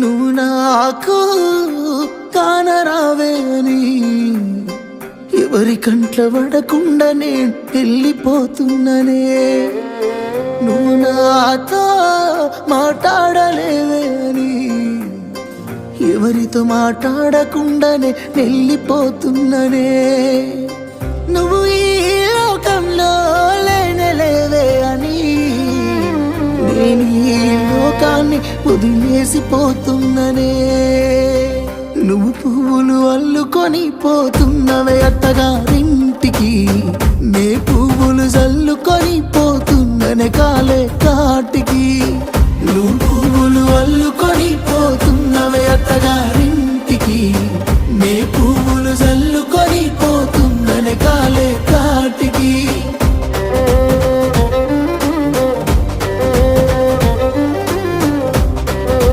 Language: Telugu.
నువ్వు నాకు కానరావే అని ఎవరి కంట్ల పడకుండా నేను వెళ్ళిపోతున్ననే. నువ్వు నాతో మాట్లాడలేవే అని ఎవరితో మాట్లాడకుండానే వెళ్ళిపోతున్ననే. నువ్వు ఈ లోకంలో లేనలేవే అని నేను ఈ లోకాన్ని వదిలేసిపోతున్ననే. నువ్వు పువ్వులు అల్లుకొని పోతున్నవే అత్తగారింటికి, నే పువ్వులు జల్లుకొని పోతున్ననే కాలే కాటికి. నువ్వు